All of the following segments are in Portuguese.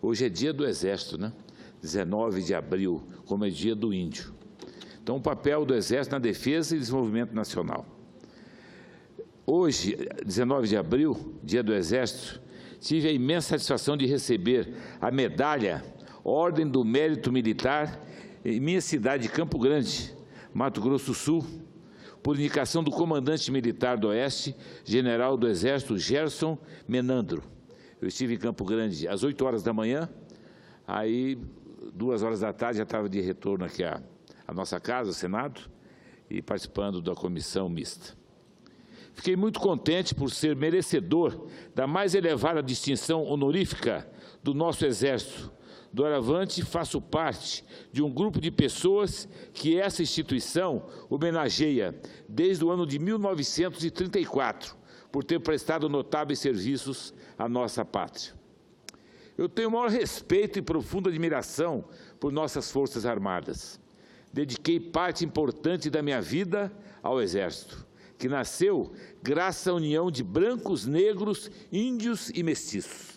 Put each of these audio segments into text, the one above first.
Hoje é dia do Exército, né? 19 de abril, como é dia do Índio. Então, o papel do Exército na defesa e desenvolvimento nacional. Hoje, 19 de abril, dia do Exército, tive a imensa satisfação de receber a medalha Ordem do Mérito Militar em minha cidade de Campo Grande, Mato Grosso do Sul, por indicação do comandante militar do Oeste, general do Exército Gerson Menandro. Eu estive em Campo Grande às 8 horas da manhã, aí 2 horas da tarde já estava de retorno aqui à nossa casa, o Senado, e participando da comissão mista. Fiquei muito contente por ser merecedor da mais elevada distinção honorífica do nosso Exército. Doravante, faço parte de um grupo de pessoas que essa instituição homenageia desde o ano de 1934, por ter prestado notáveis serviços à nossa pátria. Eu tenho o maior respeito e profunda admiração por nossas Forças Armadas. Dediquei parte importante da minha vida ao Exército, que nasceu graças à união de brancos, negros, índios e mestiços.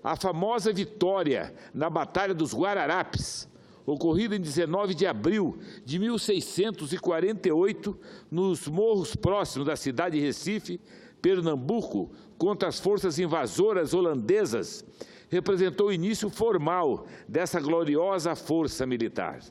A famosa vitória na Batalha dos Guararapes, ocorrida em 19 de abril de 1648, nos morros próximos da cidade de Recife, Pernambuco, contra as forças invasoras holandesas, representou o início formal dessa gloriosa força militar.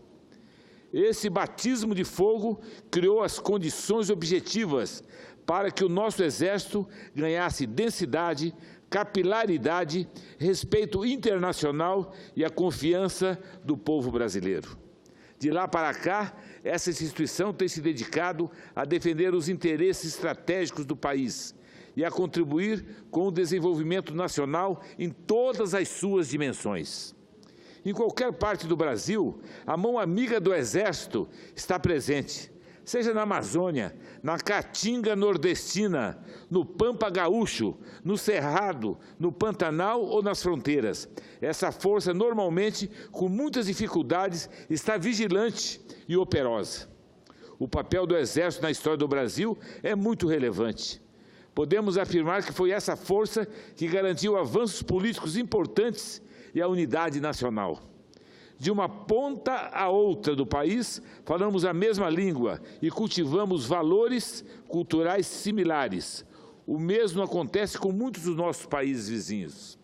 Esse batismo de fogo criou as condições objetivas para que o nosso Exército ganhasse densidade, capilaridade, respeito internacional e a confiança do povo brasileiro. De lá para cá, essa instituição tem se dedicado a defender os interesses estratégicos do país e a contribuir com o desenvolvimento nacional em todas as suas dimensões. Em qualquer parte do Brasil, a mão amiga do Exército está presente, seja na Amazônia, na Caatinga nordestina, no Pampa Gaúcho, no Cerrado, no Pantanal ou nas fronteiras. Essa força, normalmente, com muitas dificuldades, está vigilante e operosa. O papel do Exército na história do Brasil é muito relevante. Podemos afirmar que foi essa força que garantiu avanços políticos importantes e a unidade nacional. De uma ponta a outra do país, falamos a mesma língua e cultivamos valores culturais similares. O mesmo acontece com muitos dos nossos países vizinhos.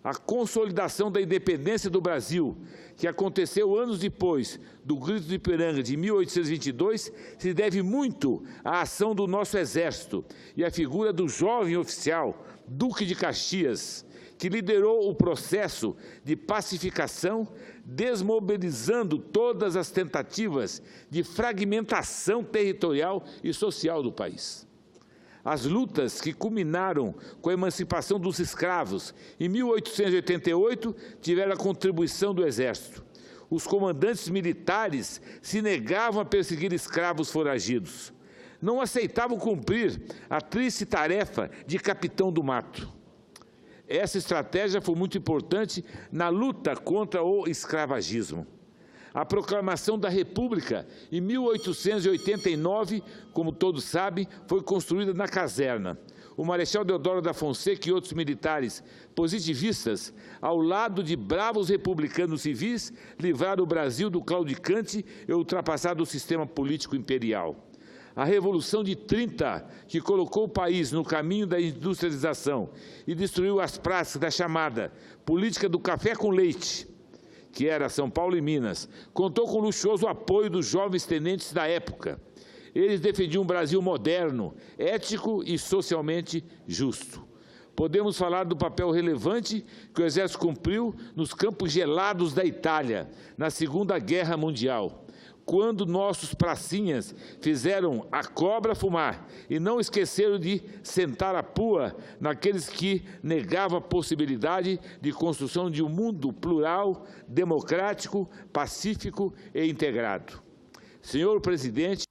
A consolidação da independência do Brasil, que aconteceu anos depois do Grito de Ipiranga de 1822, se deve muito à ação do nosso Exército e à figura do jovem oficial, Duque de Caxias, que liderou o processo de pacificação, desmobilizando todas as tentativas de fragmentação territorial e social do país. As lutas que culminaram com a emancipação dos escravos em 1888 tiveram a contribuição do Exército. Os comandantes militares se negavam a perseguir escravos foragidos. Não aceitavam cumprir a triste tarefa de capitão do mato. Essa estratégia foi muito importante na luta contra o escravagismo. A proclamação da República, em 1889, como todos sabem, foi construída na caserna. O Marechal Deodoro da Fonseca e outros militares positivistas, ao lado de bravos republicanos civis, livraram o Brasil do claudicante e ultrapassado o sistema político imperial. A Revolução de 30, que colocou o país no caminho da industrialização e destruiu as práticas da chamada política do café com leite, que era São Paulo e Minas, contou com o luxuoso apoio dos jovens tenentes da época. Eles defendiam um Brasil moderno, ético e socialmente justo. Podemos falar do papel relevante que o Exército cumpriu nos campos gelados da Itália, na Segunda Guerra Mundial, quando nossos pracinhas fizeram a cobra fumar e não esqueceram de sentar a pua naqueles que negavam a possibilidade de construção de um mundo plural, democrático, pacífico e integrado. Senhor Presidente,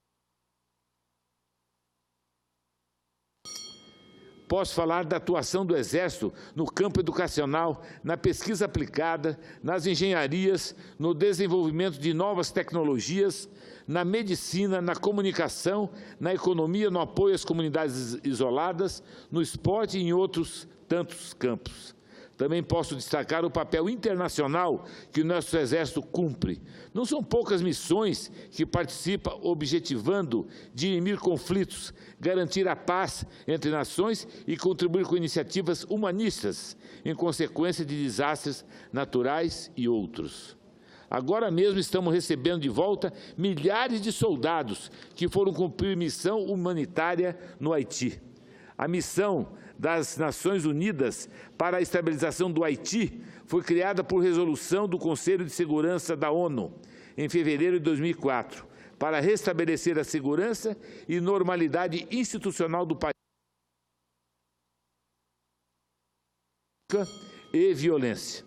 posso falar da atuação do Exército no campo educacional, na pesquisa aplicada, nas engenharias, no desenvolvimento de novas tecnologias, na medicina, na comunicação, na economia, no apoio às comunidades isoladas, no esporte e em outros tantos campos. Também posso destacar o papel internacional que o nosso Exército cumpre. Não são poucas missões que participa objetivando dirimir conflitos, garantir a paz entre nações e contribuir com iniciativas humanistas em consequência de desastres naturais e outros. Agora mesmo estamos recebendo de volta milhares de soldados que foram cumprir missão humanitária no Haiti. A missão das Nações Unidas para a estabilização do Haiti foi criada por resolução do Conselho de Segurança da ONU, em fevereiro de 2004, para restabelecer a segurança e normalidade institucional do país e violência.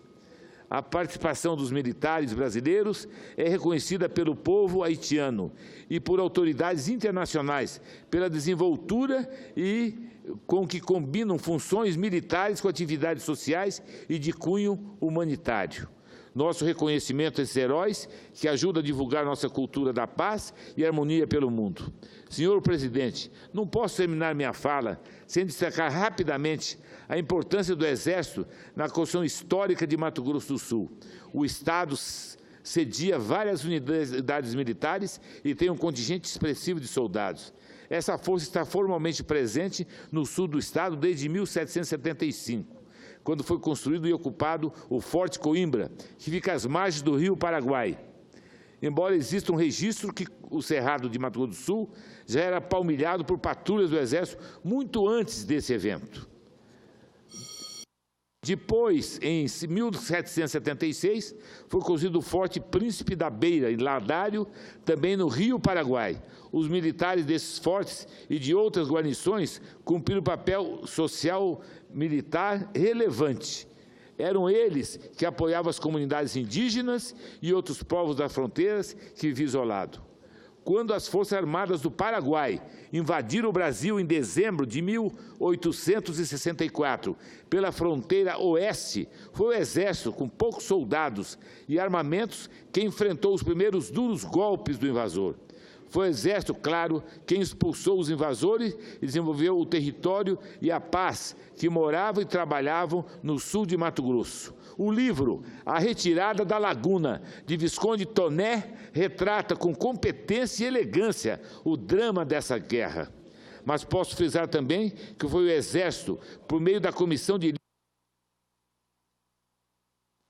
A participação dos militares brasileiros é reconhecida pelo povo haitiano e por autoridades internacionais, pela desenvoltura e com que combinam funções militares com atividades sociais e de cunho humanitário. Nosso reconhecimento a esses heróis, que ajuda a divulgar nossa cultura da paz e harmonia pelo mundo. Senhor presidente, não posso terminar minha fala sem destacar rapidamente a importância do Exército na construção histórica de Mato Grosso do Sul. O Estado cedia várias unidades militares e tem um contingente expressivo de soldados. Essa força está formalmente presente no sul do Estado desde 1775. Quando foi construído e ocupado o Forte Coimbra, que fica às margens do rio Paraguai. Embora exista um registro que o Cerrado de Mato Grosso do Sul já era palmilhado por patrulhas do Exército muito antes desse evento. Depois, em 1776, foi construído o Forte Príncipe da Beira, em Ladário, também no Rio Paraguai. Os militares desses fortes e de outras guarnições cumpriram papel social militar relevante. Eram eles que apoiavam as comunidades indígenas e outros povos das fronteiras que viviam isolados. Quando as Forças Armadas do Paraguai invadiram o Brasil em dezembro de 1864, pela fronteira oeste, foi o Exército, com poucos soldados e armamentos, que enfrentou os primeiros duros golpes do invasor. Foi o Exército, claro, quem expulsou os invasores e desenvolveu o território e a paz que moravam e trabalhavam no sul de Mato Grosso. O livro A Retirada da Laguna, de Visconde Toné, retrata com competência e elegância o drama dessa guerra. Mas posso frisar também que foi o Exército, por meio da Comissão de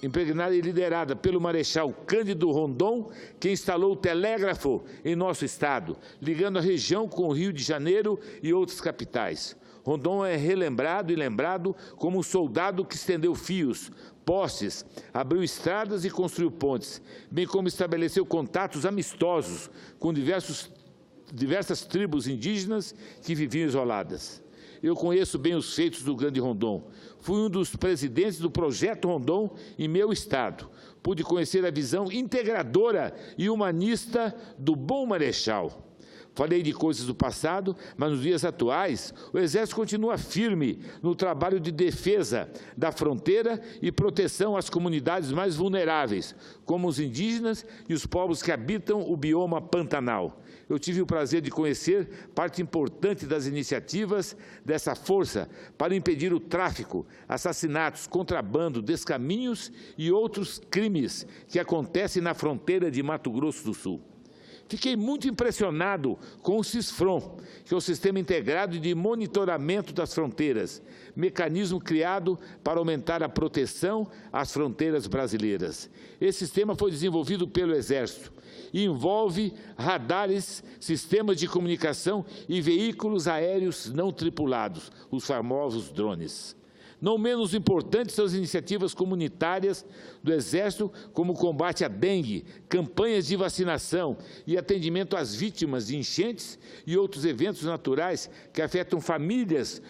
impregnada e liderada pelo Marechal Cândido Rondon, que instalou o telégrafo em nosso estado, ligando a região com o Rio de Janeiro e outras capitais. Rondon é relembrado e lembrado como um soldado que estendeu fios, postes, abriu estradas e construiu pontes, bem como estabeleceu contatos amistosos com diversas tribos indígenas que viviam isoladas. Eu conheço bem os feitos do grande Rondon. Fui um dos presidentes do Projeto Rondon em meu estado. Pude conhecer a visão integradora e humanista do bom Marechal. Falei de coisas do passado, mas nos dias atuais, o Exército continua firme no trabalho de defesa da fronteira e proteção às comunidades mais vulneráveis, como os indígenas e os povos que habitam o bioma Pantanal. Eu tive o prazer de conhecer parte importante das iniciativas dessa força para impedir o tráfico, assassinatos, contrabando, descaminhos e outros crimes que acontecem na fronteira de Mato Grosso do Sul. Fiquei muito impressionado com o CISFRON, que é o Sistema Integrado de Monitoramento das Fronteiras, mecanismo criado para aumentar a proteção às fronteiras brasileiras. Esse sistema foi desenvolvido pelo Exército e envolve radares, sistemas de comunicação e veículos aéreos não tripulados, os famosos drones. Não menos importantes são as iniciativas comunitárias do Exército, como o combate à dengue, campanhas de vacinação e atendimento às vítimas de enchentes e outros eventos naturais que afetam famílias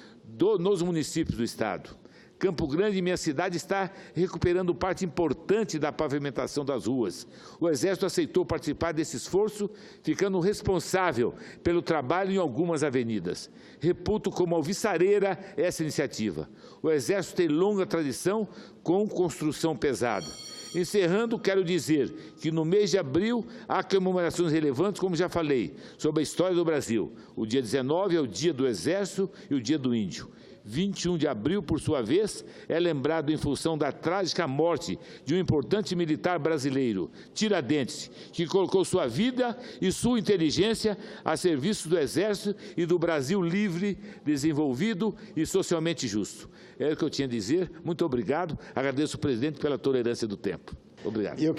nos municípios do estado. Campo Grande, minha cidade, está recuperando parte importante da pavimentação das ruas. O Exército aceitou participar desse esforço, ficando responsável pelo trabalho em algumas avenidas. Reputo como alvissareira essa iniciativa. O Exército tem longa tradição com construção pesada. Encerrando, quero dizer que no mês de abril há comemorações relevantes, como já falei, sobre a história do Brasil. O dia 19 é o Dia do Exército e o Dia do Índio. 21 de abril, por sua vez, é lembrado em função da trágica morte de um importante militar brasileiro, Tiradentes, que colocou sua vida e sua inteligência a serviço do Exército e do Brasil livre, desenvolvido e socialmente justo. É o que eu tinha a dizer. Muito obrigado. Agradeço, presidente, pela tolerância do tempo. Obrigado.